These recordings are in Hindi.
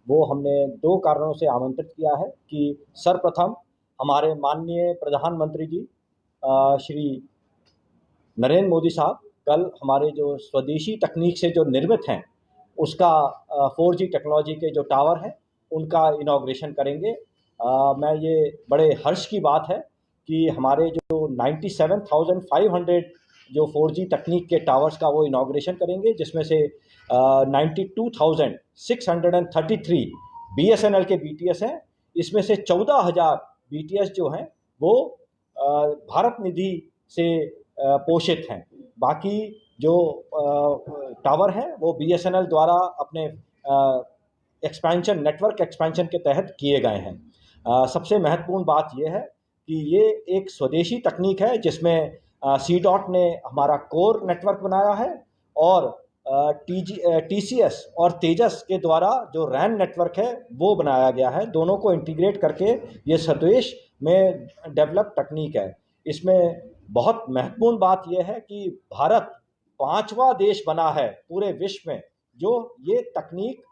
वो हमने दो कारणों से आमंत्रित किया है कि सर्वप्रथम हमारे माननीय प्रधानमंत्री जी श्री नरेंद्र मोदी साहब कल हमारे जो स्वदेशी तकनीक से जो निर्मित हैं उसका 4G टेक्नोलॉजी के जो टावर हैं उनका इनॉग्रेशन करेंगे। मैं ये बड़े हर्ष की बात है कि हमारे जो 97,500 जो 4G तकनीक के टावर्स का वो इनॉग्रेशन करेंगे, जिसमें से 92,633 BSNL के BTS हैं। इसमें से 14,000 BTS जो हैं वो भारत निधि से पोषित हैं। बाकी जो टावर हैं वो BSNL द्वारा अपने एक्सपेंशन नेटवर्क एक्सपेंशन के तहत किए गए हैं। सबसे महत्वपूर्ण बात यह है कि ये एक स्वदेशी तकनीक है जिसमें सी डॉट ने हमारा कोर नेटवर्क बनाया है और TCS और तेजस के द्वारा जो रैन नेटवर्क है वो बनाया गया है। दोनों को इंटीग्रेट करके ये स्वदेश में डेवलप तकनीक है। इसमें बहुत महत्वपूर्ण बात यह है कि भारत पांचवा देश बना है पूरे विश्व में जो ये तकनीक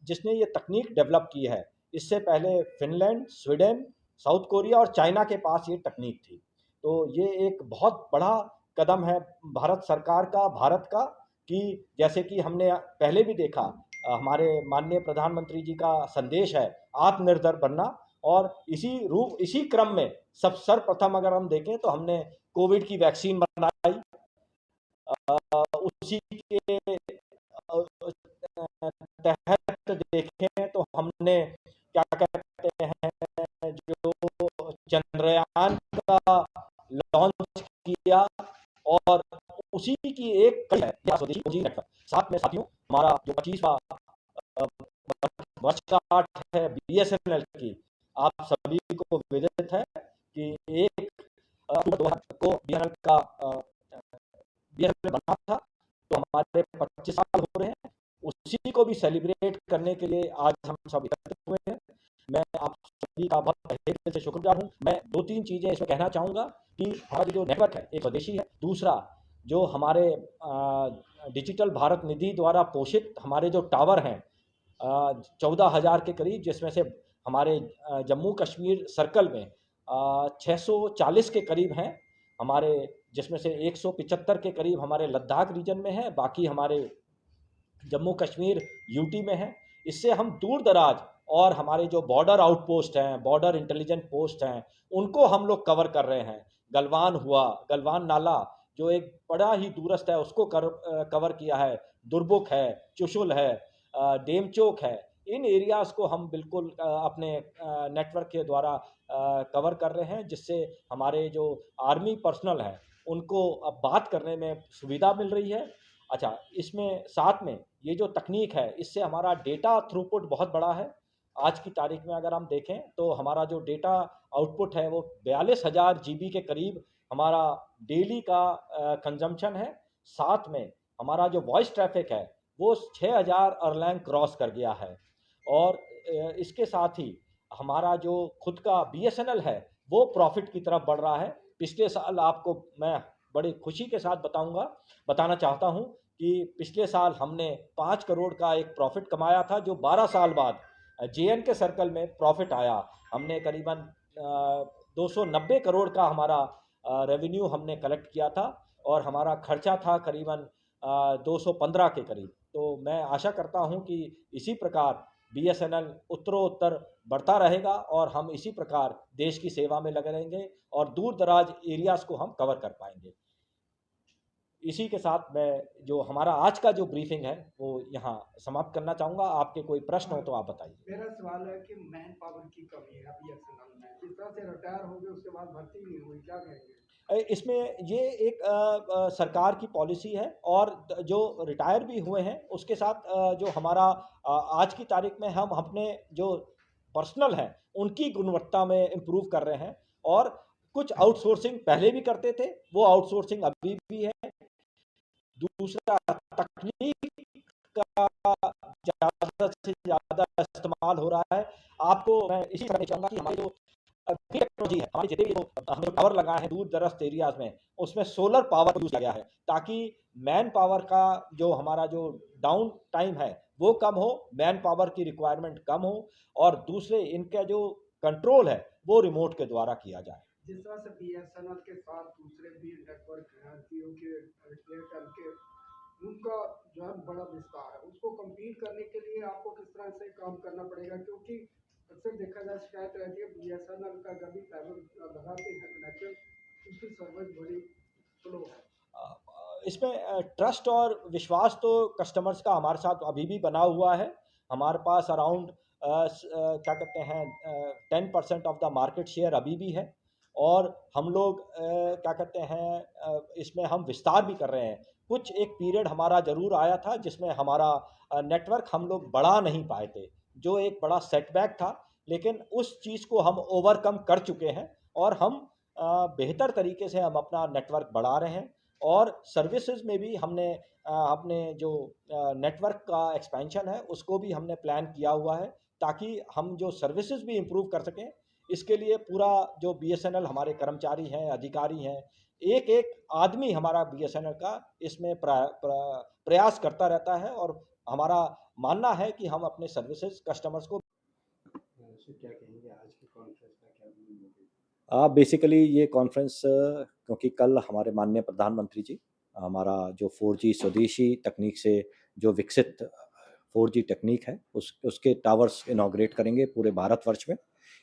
जिसने ये तकनीक डेवलप की है। इससे पहले फिनलैंड, स्वीडन, साउथ कोरिया और चाइना के पास ये तकनीक थी। तो ये एक बहुत बड़ा कदम है भारत सरकार का, भारत का, कि जैसे कि हमने पहले भी देखा हमारे माननीय प्रधानमंत्री जी का संदेश है आत्मनिर्भर बनना, और इसी क्रम में सर्वप्रथम अगर हम देखें तो हमने कोविड की वैक्सीन बनाई। उसी के तहत देखें तो हमने क्या कहते हैं जो चंद्रयान का लॉन्च किया, और उसी की एक कड़ी है स्वदेशी नेटवर्क। साथ में साथियों हमारा जो 25वां वर्षगांठ है BSNL की, आप सभी को विदित है कि 1 अक्टूबर 2000 को BSNL बना था। तो हमारे 25 साल हो रहे हैं, उसी को भी सेलिब्रेट करने के लिए आज हम सब एकत्रित हुए हैं। मैं आप सभी का बहुत तहे दिल से शुक्रगुजार हूँ। मैं 2-3 चीज़ें इसमें कहना चाहूँगा कि हमारा जो नेटवर्क है एक स्वदेशी है। दूसरा, जो हमारे डिजिटल भारत निधि द्वारा पोषित हमारे जो टावर हैं 14,000 के करीब, जिसमें से हमारे जम्मू कश्मीर सर्कल में 640 के करीब हैं हमारे, जिसमें से 175 के करीब हमारे लद्दाख रीजन में है, बाकी हमारे जम्मू कश्मीर यूटी में है। इससे हम दूर दराज और हमारे जो बॉर्डर आउटपोस्ट हैं, बॉर्डर इंटेलिजेंट पोस्ट हैं, उनको हम लोग कवर कर रहे हैं। गलवान हुआ, गलवान नाला जो एक बड़ा ही दूरस्थ है उसको कवर किया है, दुर्बुक है, चुशुल है, डेमचोक है। इन एरियाज़ को हम बिल्कुल अपने नेटवर्क के द्वारा कवर कर रहे हैं, जिससे हमारे जो आर्मी पर्सनल हैं उनको अब बात करने में सुविधा मिल रही है। अच्छा, इसमें साथ में ये जो तकनीक है इससे हमारा डेटा थ्रूपुट बहुत बड़ा है। आज की तारीख में अगर हम देखें तो हमारा जो डेटा आउटपुट है वो 42,000 GB के करीब हमारा डेली का कंजम्पशन है। साथ में हमारा जो वॉइस ट्रैफिक है वो 6,000 अरलैंग क्रॉस कर गया है। और इसके साथ ही हमारा जो खुद का BSNL है वो प्रॉफिट की तरफ बढ़ रहा है। पिछले साल आपको मैं बड़ी खुशी के साथ बताना चाहता हूँ कि पिछले साल हमने 5 करोड़ का एक प्रॉफिट कमाया था, जो 12 साल बाद JN के सर्कल में प्रॉफिट आया। हमने करीबन 290 करोड़ का हमारा रेवेन्यू हमने कलेक्ट किया था, और हमारा खर्चा था करीबन 215 के करीब। तो मैं आशा करता हूं कि इसी प्रकार BSNL उत्तरोत्तर बढ़ता रहेगा और हम इसी प्रकार देश की सेवा में लगे रहेंगे और दूर दराज एरियाज़ को हम कवर कर पाएंगे। इसी के साथ मैं जो हमारा आज का जो ब्रीफिंग है वो यहाँ समाप्त करना चाहूँगा। आपके कोई प्रश्न हो तो आप बताइए। मेरा सवाल है कि मैन पावर की कमी है BSNL में, जिस तरह से रिटायर हो गए उसके बाद भर्ती नहीं हुई, क्या कहेंगे? इसमें ये एक सरकार की पॉलिसी है, और जो रिटायर भी हुए हैं उसके साथ जो हमारा आज की तारीख में हम अपने जो पर्सनल हैं उनकी गुणवत्ता में इम्प्रूव कर रहे हैं। और कुछ आउटसोर्सिंग पहले भी करते थे, वो आउटसोर्सिंग अभी भी है। दूसरा, तकनीक का ज़्यादा से ज़्यादा इस्तेमाल हो रहा है। आपको मैं इसी तरह चाहूँगा कि हमारी जो टेक्नोलॉजी है, हमारी जितने भी हमने जो टावर लगाए हैं दूर दराज एरियाज में, उसमें सोलर पावर यूज किया गया है, ताकि मैन पावर का जो हमारा जो डाउन टाइम है वो कम हो, मैन पावर की रिक्वायरमेंट कम हो, और दूसरे इनका जो कंट्रोल है वो रिमोट के द्वारा किया जाए। जिस तरह से बीएसएनएल के साथ दूसरे भी नेटवर्क हैं, जियो के, एयरटेल के, उनका जो है बड़ा विस्तार है, उसको कम्पीट करने के लिए आपको किस तरह से काम करना पड़ेगा? क्योंकि अक्सर देखा जाए शिकायत रहती है बीएसएनएल का, जब भी फाइबर लगाते हैं कनेक्शन, उसकी सर्विस बड़ी स्लो है। इसमें ट्रस्ट और विश्वास तो कस्टमर्स का हमारे साथ अभी भी बना हुआ है। हमारे पास अराउंड क्या कहते हैं 10% ऑफ द मार्केट शेयर अभी भी है, और हम लोग क्या कहते हैं इसमें हम विस्तार भी कर रहे हैं। कुछ एक पीरियड हमारा ज़रूर आया था जिसमें हमारा नेटवर्क हम लोग बढ़ा नहीं पाए थे, जो एक बड़ा सेटबैक था, लेकिन उस चीज़ को हम ओवरकम कर चुके हैं, और हम बेहतर तरीके से हम अपना नेटवर्क बढ़ा रहे हैं। और सर्विसेज में भी हमने अपने जो नेटवर्क का एक्सपेंशन है उसको भी हमने प्लान किया हुआ है, ताकि हम जो सर्विसेज भी इम्प्रूव कर सकें। इसके लिए पूरा जो बीएसएनएल हमारे कर्मचारी हैं, अधिकारी हैं, एक एक आदमी हमारा बीएसएनएल का इसमें प्रयास करता रहता है, और हमारा मानना है कि हम अपने सर्विसेज कस्टमर्स को। क्या कहेंगे आज की कॉन्फ्रेंस का, क्या होगी? बेसिकली ये कॉन्फ्रेंस क्योंकि कल हमारे माननीय प्रधानमंत्री जी हमारा जो 4G स्वदेशी तकनीक से जो विकसित 4G टेक्निक है उसके टावर्स इनॉग्रेट करेंगे पूरे भारतवर्ष में।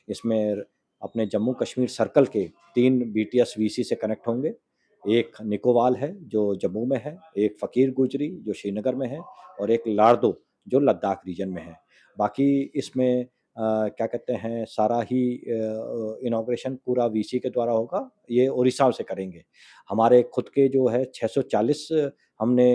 इसमें अपने जम्मू कश्मीर सर्कल के 3 BTS VC से कनेक्ट होंगे। एक निकोवाल है जो जम्मू में है, एक फ़कीर गुजरी जो श्रीनगर में है, और एक लारदो जो लद्दाख रीजन में है। बाकी इसमें क्या कहते हैं सारा ही इनॉग्रेशन पूरा वीसी के द्वारा होगा, ये उड़ीसा से करेंगे। हमारे खुद के जो है 640 हमने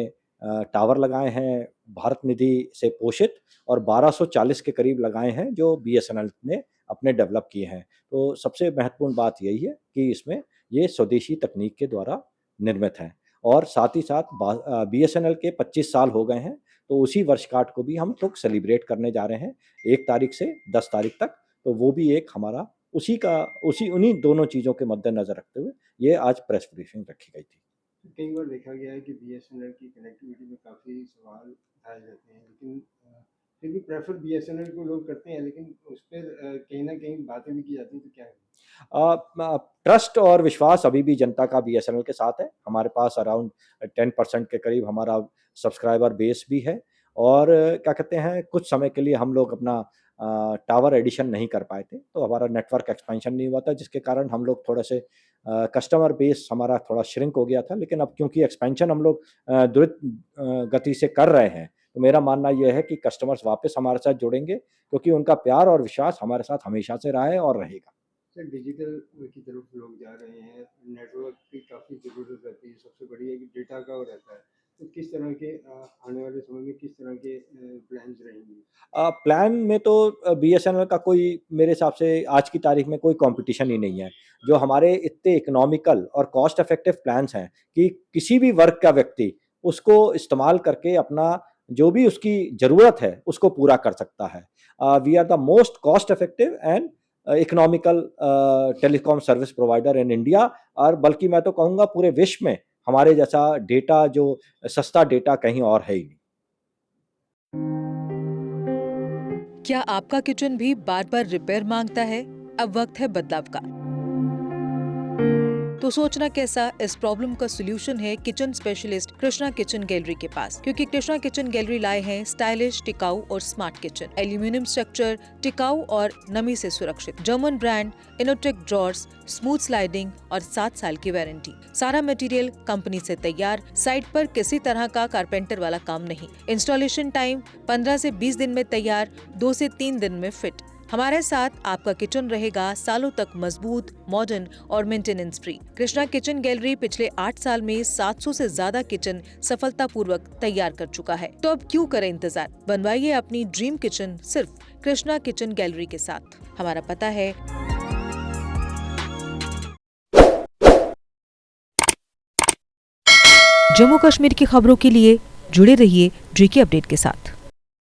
टावर लगाए हैं भारत निधि से पोषित, और 1240 के करीब लगाए हैं जो बीएसएनएल ने अपने डेवलप किए हैं। तो सबसे महत्वपूर्ण बात यही है कि इसमें ये स्वदेशी तकनीक के द्वारा निर्मित हैं, और साथ ही साथ बीएसएनएल के 25 साल हो गए हैं, तो उसी वर्षगांठ को भी हम लोग सेलिब्रेट करने जा रहे हैं 1 तारीख से 10 तारीख तक। तो वो भी एक हमारा उन्हीं दोनों चीज़ों के मद्देनज़र रखते हुए ये आज प्रेस ब्रीफिंग रखी गई थी। कई बार देखा गया है कि बीएसएनएल की कनेक्टिविटी में काफ़ी सवाल उठाए जाते हैं, लेकिन फिर भी प्रेफर बीएसएनएल को लोग करते हैं, लेकिन उस पर कहीं ना कहीं बातें भी की जाती हैं, तो क्या है? ट्रस्ट और विश्वास अभी भी जनता का बीएसएनएल के साथ है। हमारे पास अराउंड 10% के करीब हमारा सब्सक्राइबर बेस भी है, और क्या कहते हैं कुछ समय के लिए हम लोग अपना टावर एडिशन नहीं कर पाए थे, तो हमारा नेटवर्क एक्सपेंशन नहीं हुआ था, जिसके कारण हम लोग थोड़े से कस्टमर बेस हमारा थोड़ा श्रिंक हो गया था। लेकिन अब क्योंकि एक्सपेंशन हम लोग द्रुत गति से कर रहे हैं, तो मेरा मानना यह है कि कस्टमर्स वापस हमारे साथ जुड़ेंगे, क्योंकि उनका प्यार और विश्वास हमारे साथ हमेशा से रहा है और रहेगा। सर, डिजिटल की तरफ लोग जा रहे हैं, नेटवर्क की काफ़ी ज़रूरत रहती है, सबसे बड़ी है कि डेटा का वो रहता है, तो किस तरह के आने वाले समय में किस तरह के प्लान्स रहेंगे? प्लान में तो बीएसएनएल का कोई मेरे हिसाब से आज की तारीख में कोई कंपटीशन ही नहीं है। जो हमारे इतने इकोनॉमिकल और कॉस्ट इफेक्टिव प्लान्स हैं कि किसी भी वर्ग का व्यक्ति उसको इस्तेमाल करके अपना जो भी उसकी ज़रूरत है उसको पूरा कर सकता है। We are the most cost effective and economical telecom service provider in India, और बल्कि मैं तो कहूँगा पूरे विश्व में हमारे जैसा डेटा जो सस्ता डेटा कहीं और है ही नहीं। क्या आपका किचन भी बार बार रिपेयर मांगता है? अब वक्त है बदलाव का। तो सोचना कैसा, इस प्रॉब्लम का सोल्यूशन है kitchen specialist Krishna kitchen gallery के पास, क्योंकि कृष्णा किचन गैलरी लाए हैं स्टाइलिश, टिकाऊ और स्मार्ट किचन। एल्यूमिनियम स्ट्रक्चर, टिकाऊ और नमी से सुरक्षित, German brand, Innotech drawers, smooth sliding और 7 साल की वारंटी। सारा मटेरियल कंपनी से तैयार, साइट पर किसी तरह का कारपेंटर वाला काम नहीं। इंस्टॉलेशन टाइम 15 से 20 दिन में तैयार, 2 से 3 दिन में फिट। हमारे साथ आपका किचन रहेगा सालों तक मजबूत, मॉडर्न और maintenance free. Krishna kitchen gallery पिछले 8 साल में 700 से ज्यादा किचन सफलतापूर्वक तैयार कर चुका है। तो अब क्यों करें इंतजार, बनवाइए अपनी ड्रीम किचन सिर्फ कृष्णा किचन गैलरी के साथ। हमारा पता है जम्मू कश्मीर की खबरों के लिए जुड़े रहिए GK अपडेट के साथ।